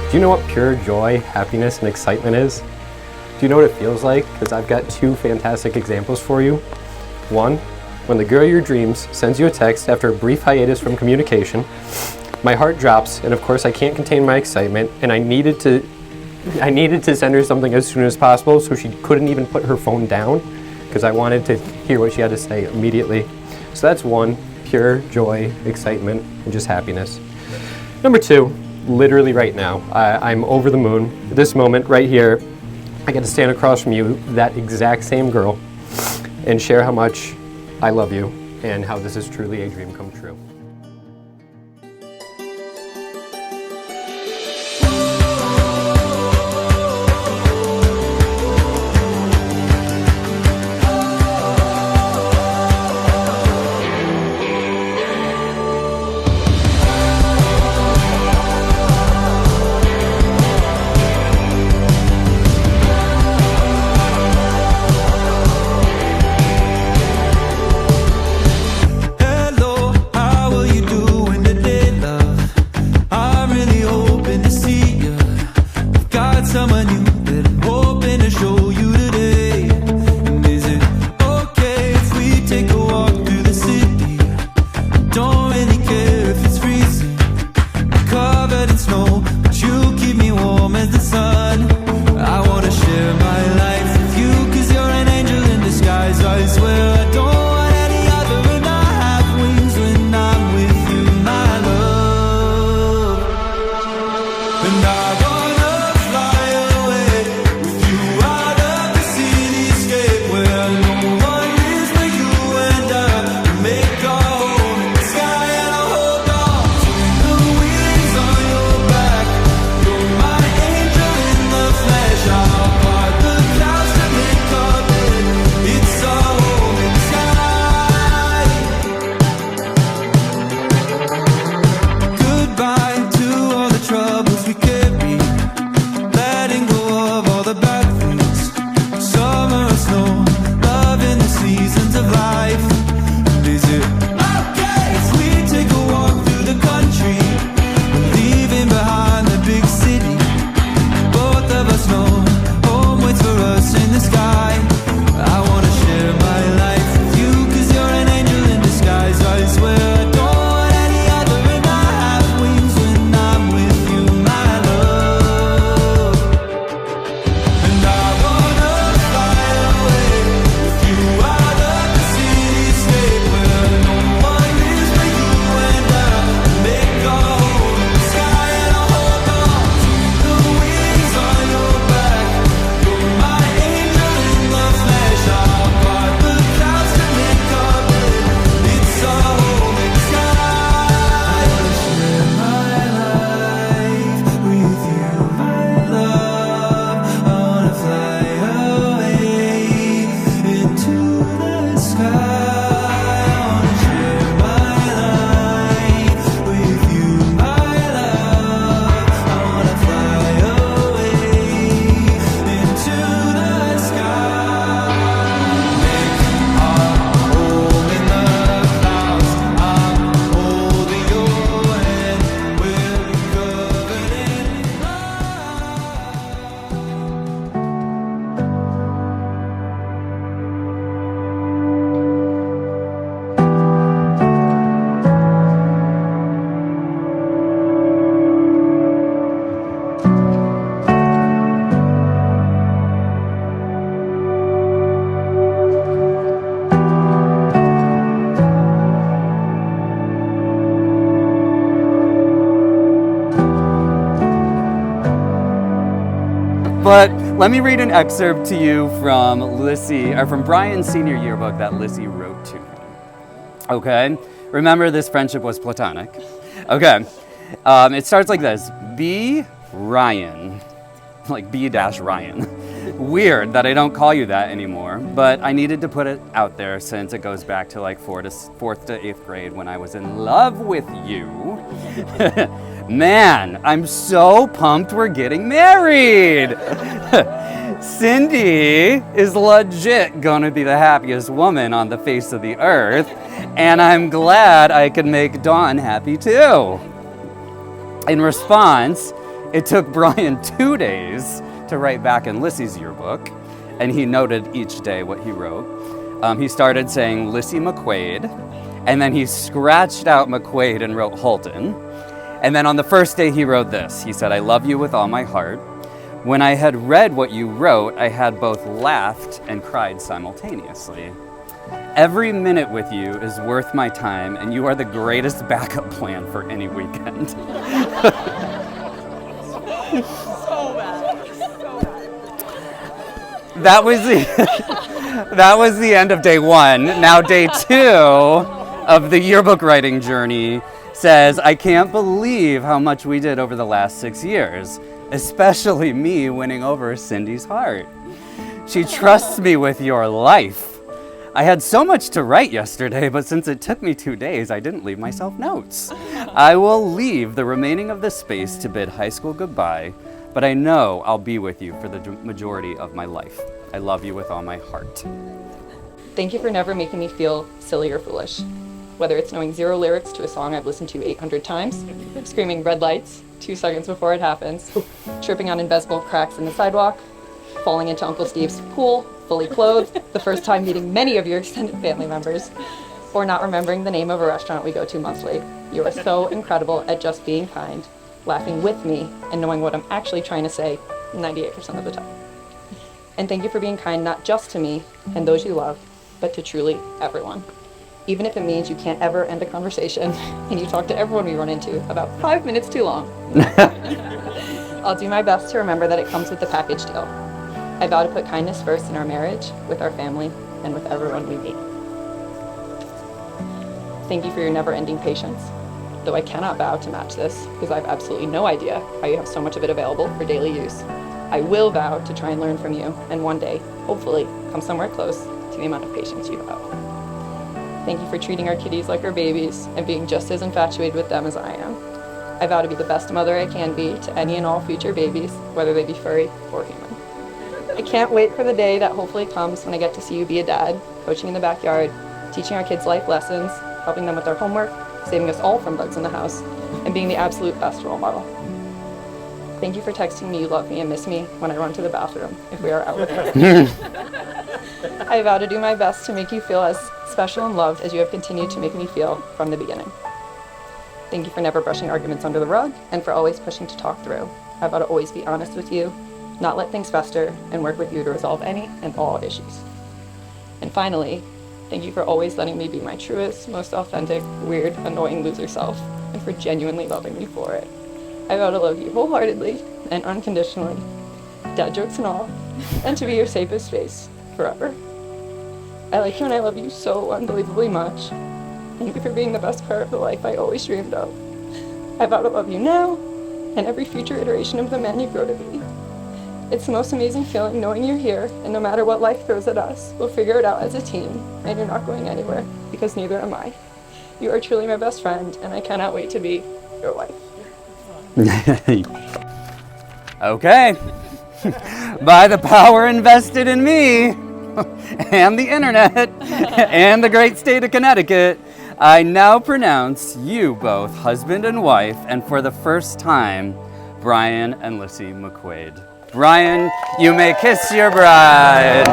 Do you know what pure joy, happiness, and excitement is? Do you know what it feels like? Because I've got two fantastic examples for you. One, when the girl of your dreams sends you a text after a brief hiatus from communication, my heart drops, and of course I can't contain my excitement, and I needed to send her something as soon as possible, so she couldn't even put her phone down, because I wanted to hear what she had to say immediately. So that's one, pure joy, excitement, and just happiness. Number two, literally right now, I'm over the moon. This moment right here, I get to stand across from you, that exact same girl, and share how much I love you and how this is truly a dream come true. But let me read an excerpt to you from Lissy, or from Bryan's senior yearbook that Lissy wrote to me. Okay? Remember, this friendship was platonic. Okay. It starts like this. B. Ryan. Like B-Ryan. Weird that I don't call you that anymore, but I needed to put it out there since it goes back to like 4th to 8th grade when I was in love with you. Man, I'm so pumped we're getting married. Cindy is legit gonna be the happiest woman on the face of the earth, and I'm glad I could make Dawn happy too. In response, It took Bryan 2 days to write back in Lissy's yearbook, and he noted each day what he wrote. He started saying Lissy McQuaid, and then he scratched out McQuaid and wrote Holton. And then on the first day he wrote this. He said, "I love you with all my heart. When I had read what you wrote, I had both laughed and cried simultaneously. Every minute with you is worth my time, and you are the greatest backup plan for any weekend." That was the end of day 1. Now day 2 of the yearbook writing journey says, "I can't believe how much we did over the last 6 years, especially me winning over Cindy's heart. She trusts me with your life. I had so much to write yesterday, but since it took me 2 days, I didn't leave myself notes. I will leave the remaining of the space to bid high school goodbye, but I know I'll be with you for the majority of my life. I love you with all my heart." Thank you for never making me feel silly or foolish. Whether it's knowing 0 lyrics to a song I've listened to 800 times, screaming red lights 2 seconds before it happens, tripping on invisible cracks in the sidewalk, falling into Uncle Steve's pool, fully clothed, the first time meeting many of your extended family members, or not remembering the name of a restaurant we go to monthly. You are so incredible at just being kind, laughing with me, and knowing what I'm actually trying to say 98% of the time. And thank you for being kind not just to me and those you love, but to truly everyone. Even if it means you can't ever end a conversation and you talk to everyone we run into about 5 minutes too long. I'll do my best to remember that it comes with the package deal. I vow to put kindness first in our marriage, with our family, and with everyone we meet. Thank you for your never-ending patience, though I cannot vow to match this because I have absolutely no idea how you have so much of it available for daily use. I will vow to try and learn from you, and one day, hopefully, come somewhere close to the amount of patience you have. Thank you for treating our kitties like our babies and being just as infatuated with them as I am. I vow to be the best mother I can be to any and all future babies, whether they be furry or human. I can't wait for the day that hopefully comes when I get to see you be a dad, coaching in the backyard, teaching our kids life lessons, helping them with their homework, saving us all from bugs in the house, and being the absolute best role model. Thank you for texting me you love me and miss me when I run to the bathroom if we are out with her. I vow to do my best to make you feel as special and loved as you have continued to make me feel from the beginning. Thank you for never brushing arguments under the rug and for always pushing to talk through. I vow to always be honest with you, not let things fester, and work with you to resolve any and all issues. And finally, thank you for always letting me be my truest, most authentic, weird, annoying loser self, and for genuinely loving me for it. I vow to love you wholeheartedly and unconditionally, dad jokes and all, and to be your safest space forever. I like you and I love you so unbelievably much. Thank you for being the best part of the life I always dreamed of. I vow to love you now and every future iteration of the man you grow to be. It's the most amazing feeling knowing you're here, and no matter what life throws at us, we'll figure it out as a team, and you're not going anywhere, because neither am I. You are truly my best friend, and I cannot wait to be your wife. Okay. By the power invested in me and the internet and the great state of Connecticut, I now pronounce you both husband and wife, and for the first time, Bryan and Lissy McQuaid. Bryan, you may kiss your bride.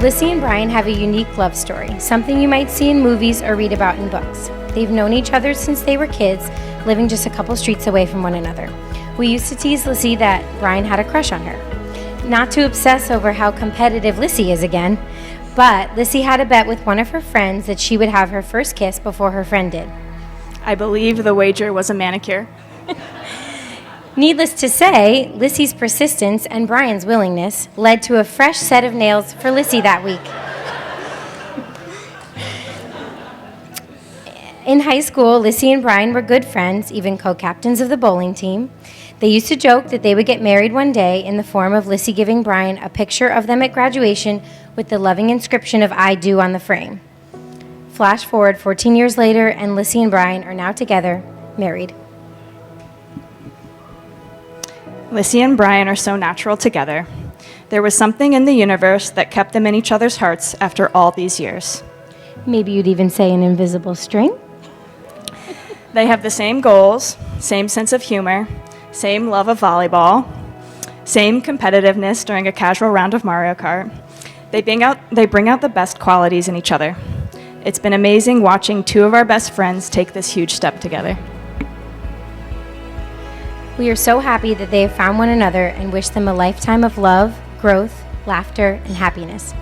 Lissy and Bryan have a unique love story, something you might see in movies or read about in books. They've known each other since they were kids, living just a couple streets away from one another. We used to tease Lissy that Bryan had a crush on her. Not to obsess over how competitive Lissy is again, but Lissy had a bet with one of her friends that she would have her first kiss before her friend did. I believe the wager was a manicure. Needless to say, Lissy's persistence and Bryan's willingness led to a fresh set of nails for Lissy that week. In high school, Lissy and Bryan were good friends, even co-captains of the bowling team. They used to joke that they would get married one day in the form of Lissy giving Bryan a picture of them at graduation with the loving inscription of "I do" on the frame. Flash forward 14 years later, and Lissy and Bryan are now together, married. Lissy and Bryan are so natural together. There was something in the universe that kept them in each other's hearts after all these years. Maybe you'd even say an invisible string? They have the same goals, same sense of humor, same love of volleyball, same competitiveness during a casual round of Mario Kart. They bring out the best qualities in each other. It's been amazing watching two of our best friends take this huge step together. We are so happy that they have found one another and wish them a lifetime of love, growth, laughter, and happiness.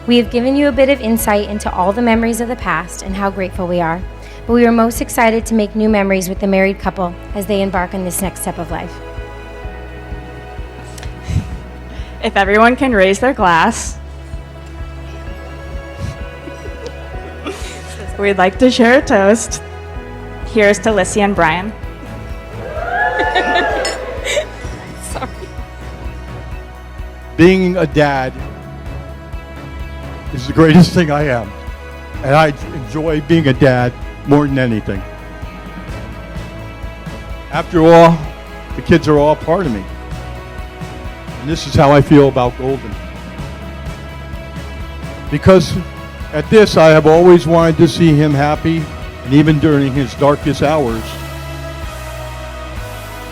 We have given you a bit of insight into all the memories of the past and how grateful we are, but we are most excited to make new memories with the married couple as they embark on this next step of life. If everyone can raise their glass, we'd like to share a toast. Here's to Lissy and Bryan. Being a dad is the greatest thing I am. And I enjoy being a dad more than anything. After all, the kids are all part of me. And this is how I feel about Golden. Because at this, I have always wanted to see him happy, and even during his darkest hours,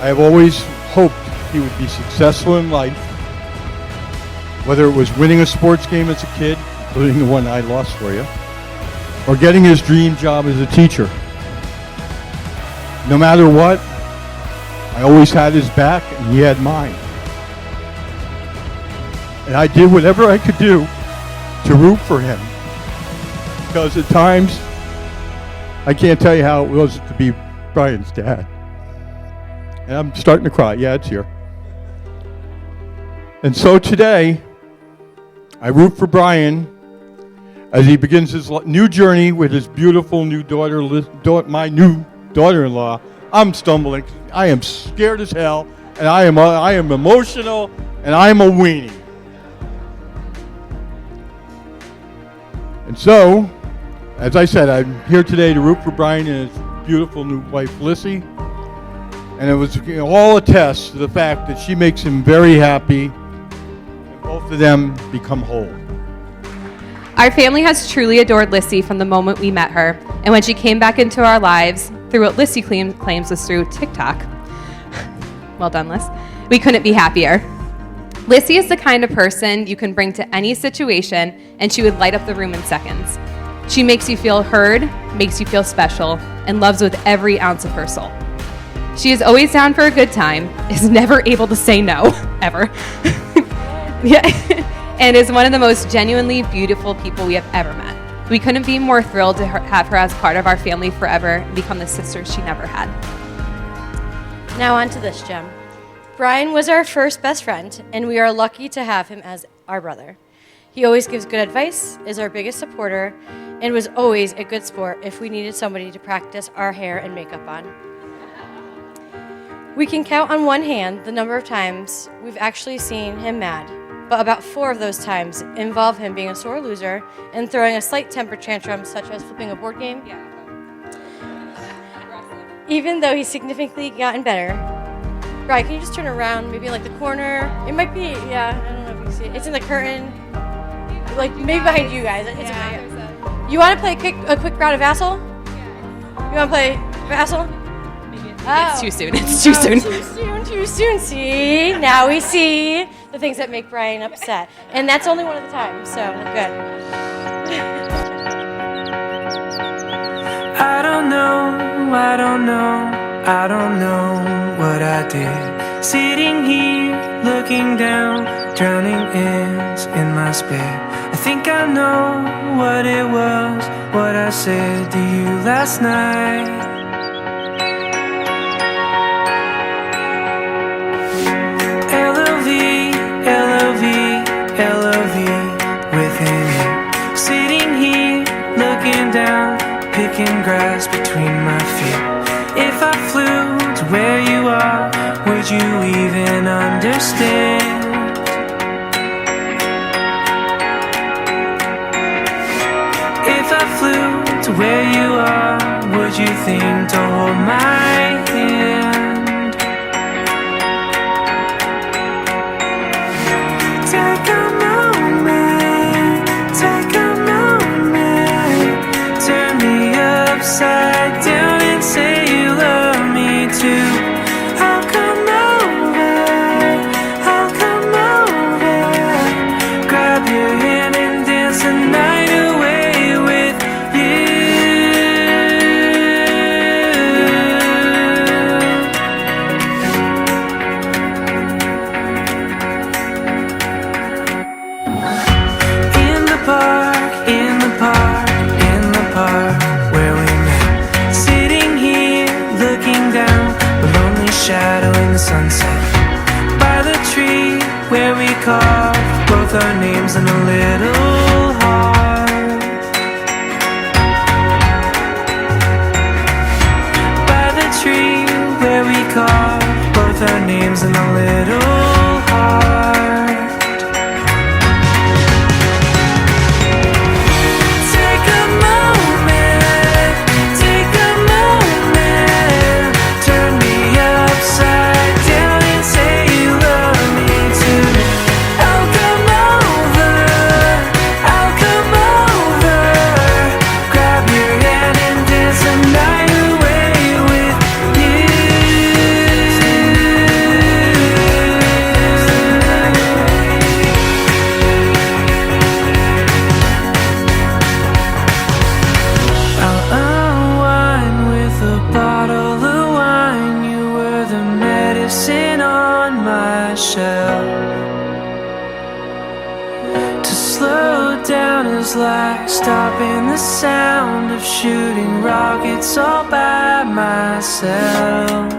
I have always hoped he would be successful in life, whether it was winning a sports game as a kid, including the one I lost for you, or getting his dream job as a teacher. No matter what, I always had his back and he had mine. And I did whatever I could do to root for him. Because at times, I can't tell you how it was to be Bryan's dad. And I'm starting to cry. Yeah, it's here. And so today, I root for Bryan as he begins his new journey with his beautiful new daughter, my new daughter-in-law. I'm stumbling. I am scared as hell, and I am emotional, and I am a weenie. And so, as I said, I'm here today to root for Bryan and his beautiful new wife, Lissy. And it was all a test to the fact that she makes him very happy, and both of them become whole. Our family has truly adored Lissy from the moment we met her, and when she came back into our lives, through what Lissy claims was through TikTok. Well done, Liz. We couldn't be happier. Lissy is the kind of person you can bring to any situation, and she would light up the room in seconds. She makes you feel heard, makes you feel special, and loves with every ounce of her soul. She is always down for a good time, is never able to say no, ever. Yeah. And is one of the most genuinely beautiful people we have ever met. We couldn't be more thrilled to have her as part of our family forever and become the sister she never had. Now on to this gem. Bryan was our first best friend, and we are lucky to have him as our brother. He always gives good advice, is our biggest supporter, and was always a good sport if we needed somebody to practice our hair and makeup on. We can count on one hand the number of times we've actually seen him mad, but about 4 of those times involve him being a sore loser and throwing a slight temper tantrum, such as flipping a board game. Yeah. Even though he's significantly gotten better. Bryan, can you just turn around, maybe like the corner? It might be, yeah, I don't know if you can see it. It's in the curtain, like maybe behind you guys. It's okay. You want to play a quick round of Vassal? Yeah. You want to play Vassal? It's too soon. It's too soon. Too soon. See, now we see the things that make Bryan upset, and that's only one of the times. So good. I don't know what I did Sitting here, looking down, drowning ends in my spare. I think I know what it was, what I said to you last night. L-O-V, L-O-V, L-O-V within you. Sitting here, looking down, picking grass between my feet. If I flew to where you are, would you even understand? If I flew to where you are, would you think to hold my hand? Take a moment, take a moment, turn me upside down and say you love me too. I'll come over, grab your hand and dance the night away with you. In the park, in the park, in the park where we met. Sitting here, looking down, a lonely shadow in the sunset. By the tree where we carved both our names in a little heart. By the tree where we carved both our names in a little heart. Take a moment, turn me upside down and say you love me too. I'll come over, grab your hand and dance the night away with you. I'll unwind with a bottle of wine. You were the medicine on my shelf. To slow down is like stopping the sound of shooting rockets all by myself.